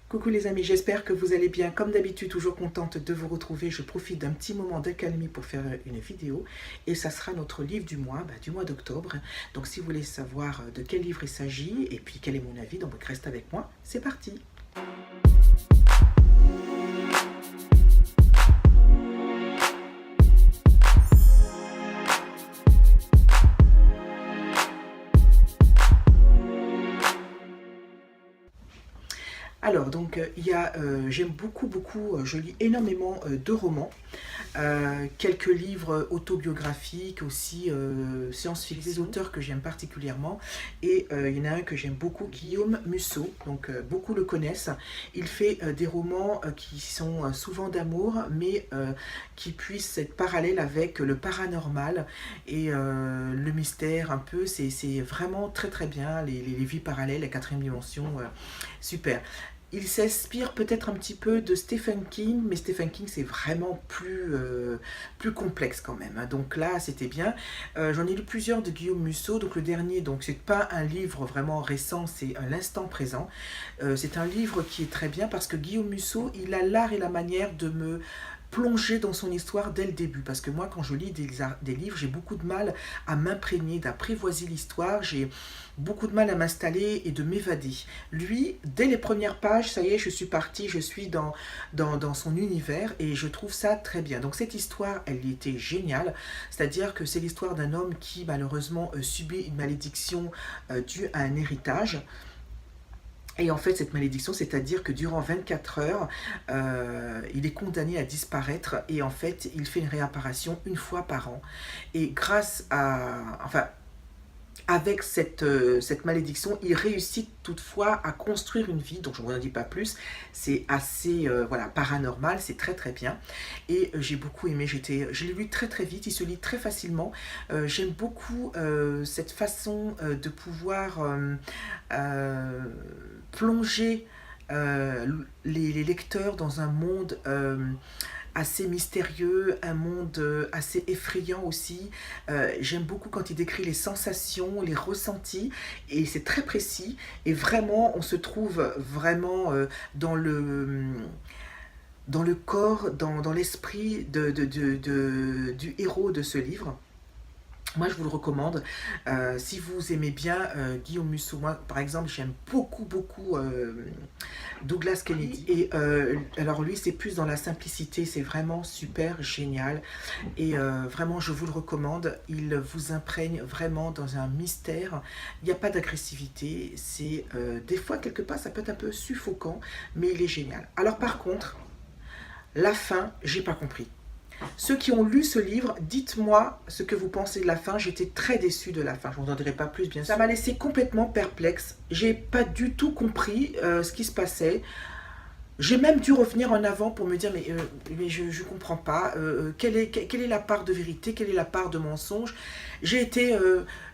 Coucou les amis, j'espère que vous allez bien. Comme d'habitude, toujours contente de vous retrouver. Je profite d'un petit moment d'accalmie pour faire une vidéo. Et ça sera notre livre du mois d'octobre. Donc si vous voulez savoir de quel livre il s'agit et puis quel est mon avis, donc reste avec moi. C'est parti! Alors, donc, j'aime beaucoup, je lis énormément de romans, quelques livres autobiographiques, aussi science-fiction, des auteurs que j'aime particulièrement. Et il y en a un que j'aime beaucoup, Guillaume Musso, donc beaucoup le connaissent. Il fait des romans qui sont souvent d'amour, mais qui puissent être parallèles avec le paranormal et le mystère un peu. C'est vraiment très bien, les vies parallèles, la quatrième dimension, super. Il s'inspire peut-être un petit peu de Stephen King, mais Stephen King c'est vraiment plus complexe quand même. Donc là c'était bien. J'en ai lu plusieurs de Guillaume Musso. Donc le dernier, donc c'est pas un livre vraiment récent, c'est l'instant présent. C'est un livre qui est très bien parce que Guillaume Musso, il a l'art et la manière de me plonger dans son histoire dès le début, parce que moi quand je lis des livres, j'ai beaucoup de mal à m'imprégner, d'apprivoiser l'histoire, j'ai beaucoup de mal à m'installer et de m'évader. Lui, dès les premières pages, ça y est, je suis partie, je suis dans son univers et je trouve ça très bien. Donc cette histoire, elle était géniale, c'est-à-dire que c'est l'histoire d'un homme qui malheureusement subit une malédiction due à un héritage. Et en fait, cette malédiction, c'est-à-dire que durant 24 heures, il est condamné à disparaître et en fait, il fait une réapparition une fois par an. Et grâce à... Enfin, avec cette malédiction, il réussit toutefois à construire une vie, donc je ne vous en dis pas plus, c'est assez voilà, paranormal, c'est très bien, et j'ai beaucoup aimé, je l'ai lu très vite, il se lit très facilement, j'aime beaucoup cette façon de pouvoir plonger les lecteurs dans un monde assez mystérieux, un monde assez effrayant aussi. J'aime beaucoup quand il décrit les sensations, les ressentis, et c'est très précis, et vraiment, on se trouve vraiment dans le corps, dans l'esprit du héros de ce livre. Moi, je vous le recommande. Si vous aimez bien Guillaume Musso, moi, par exemple, j'aime beaucoup Douglas Kennedy. Et alors, lui, c'est plus dans la simplicité. C'est vraiment super génial. Et vraiment, je vous le recommande. Il vous imprègne vraiment dans un mystère. Il n'y a pas d'agressivité. C'est des fois, quelque part, ça peut être un peu suffocant, mais il est génial. Alors, par contre, la fin, j'ai pas compris. Ceux qui ont lu ce livre, dites-moi ce que vous pensez de la fin. J'étais très déçue de la fin, je ne vous en dirai pas plus bien sûr. Ça m'a laissé complètement perplexe. J'ai pas du tout compris ce qui se passait. J'ai même dû revenir en avant pour me dire mais je ne comprends pas, quelle est la part de vérité, quelle est la part de mensonge.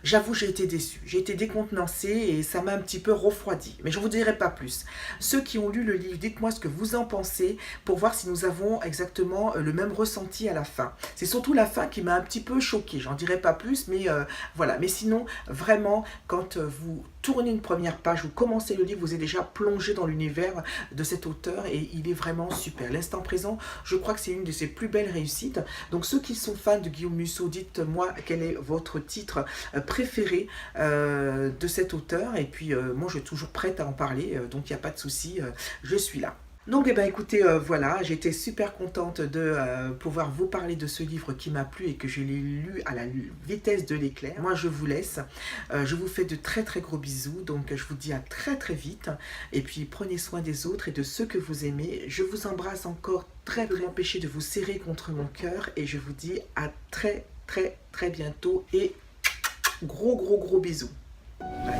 J'avoue, j'ai été déçue, j'ai été décontenancée et ça m'a un petit peu refroidi. Mais je ne vous dirai pas plus. Ceux qui ont lu le livre, dites-moi ce que vous en pensez pour voir si nous avons exactement le même ressenti à la fin. C'est surtout la fin qui m'a un petit peu choquée, j'en dirai pas plus, mais voilà. Mais sinon, vraiment, quand vous tournez une première page, vous commencez le livre, vous êtes déjà plongé dans l'univers de cet auteur et il est vraiment super. L'instant présent, je crois que c'est une de ses plus belles réussites. Donc ceux qui sont fans de Guillaume Musso, dites-moi quel est votre titre préféré de cet auteur. Et puis moi, je suis toujours prête à en parler, donc il n'y a pas de souci, je suis là. Donc, eh ben, écoutez, voilà, j'étais super contente de pouvoir vous parler de ce livre qui m'a plu et que je l'ai lu à la vitesse de l'éclair. Moi, je vous laisse. Je vous fais de très gros bisous. Donc, je vous dis à très vite. Et puis, prenez soin des autres et de ceux que vous aimez. Je vous embrasse encore très m'empêcher de vous serrer contre mon cœur. Et je vous dis à très bientôt. Et gros bisous. Bye.